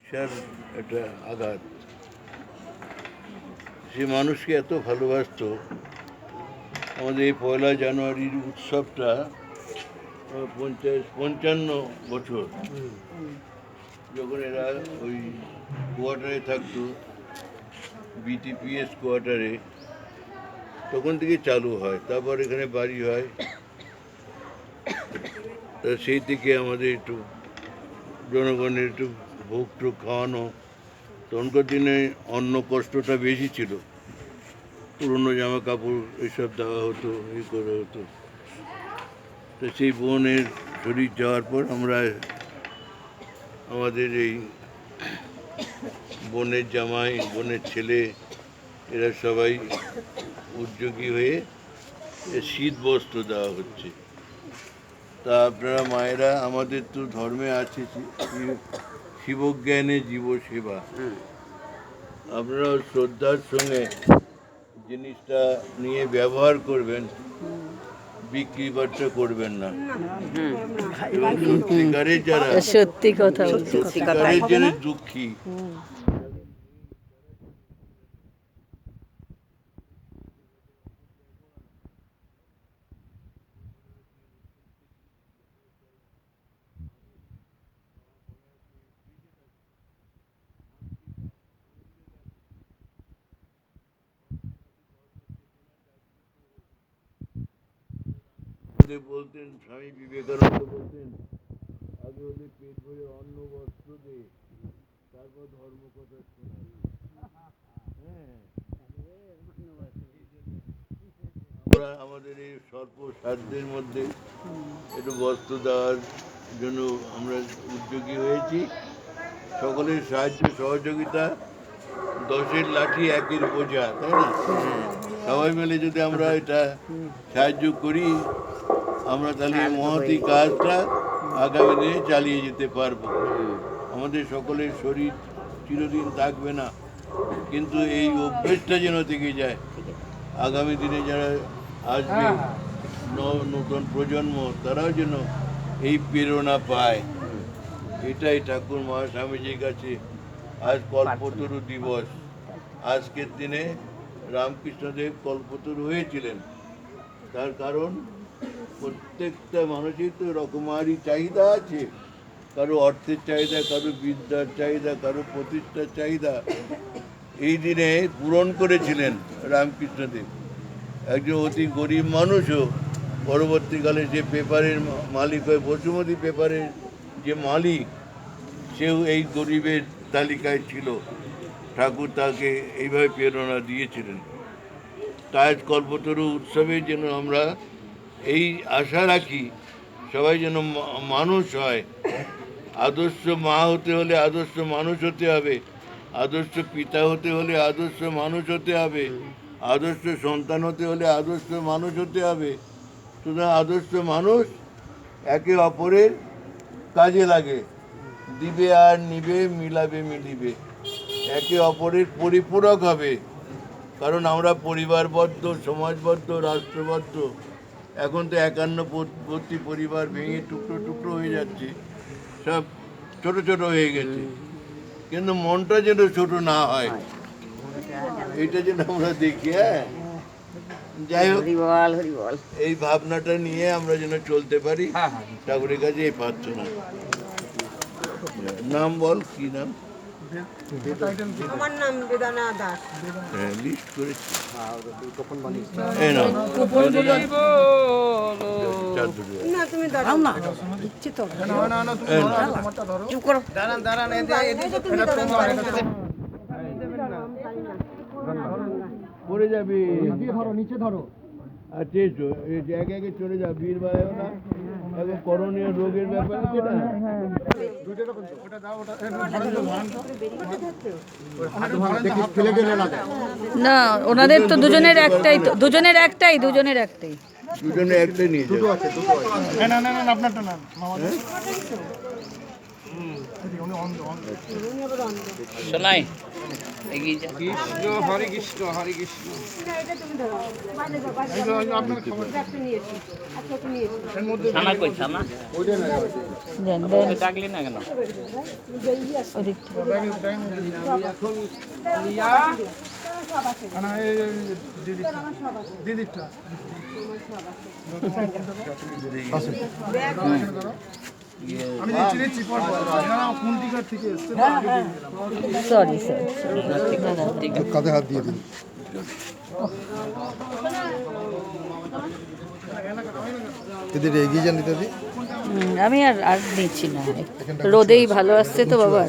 বিশাল একটা আঘাত। সে মানুষকে এত ভালোবাসতো। আমাদের এই 1 জানুয়ারির উৎসবটা 55 বছর যখন এরা ওই কোয়ার্টারে থাকতো, বিটিপিএস কোয়ার্টারে, তখন থেকে চালু হয়। তারপর এখানে বাড়ি হয়। তা সেই থেকে আমাদের একটু জনগণের একটু ভোগ টোগ খাওয়ানো। তখনকার দিনে অন্ন কষ্টটা বেশি ছিল, পুরনো জামা কাপড় এইসব দেওয়া হতো, এই করা হতো। তো সেই বোনের শরীর যাওয়ার পর আমরা আমাদের এই বোনের জামাই, বোনের ছেলে, এরা সবাই উদ্যোগী হয়ে শীত বস্ত্র দেওয়া হচ্ছে। তা আপনারা মায়েরা, আমাদের তো ধর্মে আছে শিবজ্ঞানে জীব সেবা। আপনারা শ্রদ্ধার সঙ্গে জিনিসটা নিয়ে ব্যবহার করবেন, বিক্রি বাট্টা করবেন না। এবং সত্যিকারের যারা সত্যি কথা সত্যিকারের যারা দুঃখী, বলতেন, স্বামী বিবেকানন্দ বলতেন, আগে ওদের পেট ভরে অন্ন বস্ত্র দে, তারপর ধর্ম কথা শোনা। আমরা আমাদের এই স্বল্প সাধ্যের মধ্যে একটু বস্ত্র দেওয়ার জন্য আমরা উদ্যোগী হয়েছি। সকলের সাহায্য সহযোগিতা, 10-এর লাঠি 1-এর বোঝা, তাই না? সবাই মিলে যদি আমরা এটা সাহায্য করি, আমরা তাহলে এই মহতী কাজটা আগামী দিনে চালিয়ে যেতে পারবো। আমাদের সকলের শরীর চিরদিন থাকবে না, কিন্তু এই অভ্যেসটা যেন থেকে যায়। আগামী দিনে যারা আসবে, নতুন প্রজন্ম, তারাও যেন এই প্রেরণা পায়। এটাই ঠাকুর মহাস্বামীজির কাছে আজ কল্পতরু দিবস। আজকের দিনে রামকৃষ্ণদেব কল্পতরু হয়েছিলেন। তার কারণ প্রত্যেকটা মানুষের তো রকমারি চাহিদা আছে। কারো অর্থের চাহিদা, কারো বিদ্যার চাহিদা, কারো প্রতিষ্ঠার চাহিদা। এই দিনে পূরণ করেছিলেন রামকৃষ্ণদেব। একজন অতি গরিব মানুষও পরবর্তীকালে যে পেপারের মালিক হয়, বসুমতী পেপারের যে মালিক, সেও এই গরিবের তালিকায় ছিল। ঠাকুর তাকে এইভাবে প্রেরণা দিয়েছিলেন। তাই কল্পতরু উৎসবে যেন আমরা এই আশা রাখি, সবাই যেন মানুষ হয়। আদর্শ মা হতে হলে আদর্শ মানুষ হতে হবে, আদর্শ পিতা হতে হলে আদর্শ মানুষ হতে হবে, আদর্শ সন্তান হতে হলে আদর্শ মানুষ হতে হবে। সুতরাং আদর্শ মানুষ একে অপরের কাজে লাগে, দিবে আর নিবে, মিলাবে মিলিবে, একে অপরের পরিপূরক হবে। কারণ আমরা পরিবারবদ্ধ, সমাজবদ্ধ, রাষ্ট্রবদ্ধ। এখন তো 51 পরিবার ভেঙে টুকরো টুকরো হয়ে যাচ্ছে, সব ছোট ছোট হয়ে গেছে। কিন্তু মনটা যেন ছোট না হয়, এইটা যেন আমরা দেখি। যাই হোক, এই ভাবনাটা নিয়ে আমরা যেন চলতে পারি। ঠাকুরের কাছে এই প্রার্থনা। নাম বল, কি নাম? আমার নাম বেদানা দাস। হ্যাঁ, লিস্ট করেছি। না, তুমি দাঁড়াও না, ইচ্ছে তো চুপ করো। দাঁড়ান দাঁড়ান, পড়ে যাবে, নিচে ধরো। আচ্ছা, এসো, এই একে একে চলে যাও, বীর বাড়াও না। এখন করণীয় রোগের ব্যাপার আছে না। না, ওনাদের তো দুজনের একটাই, দুজনের একটাই দুজনে একটাই নিয়ে যাও। শোনাই এগিয়ে যা। কৃষ্ণ হরে কৃষ্ণ হরে কৃষ্ণ। ছানা কই ছানা? দেন দেন ডাকলি না কেন? ওদিক আমি চিনেছি কোন টিকার থেকে এসছে। সরি স্যার ঠিক আছে। কাঁধে হাত দিয়ে দিন। এদের এগিয়ে যান ইত্যাদি। আমি আর আর নিচ্ছি না, রোদেই ভালো আসছে তো বাবা।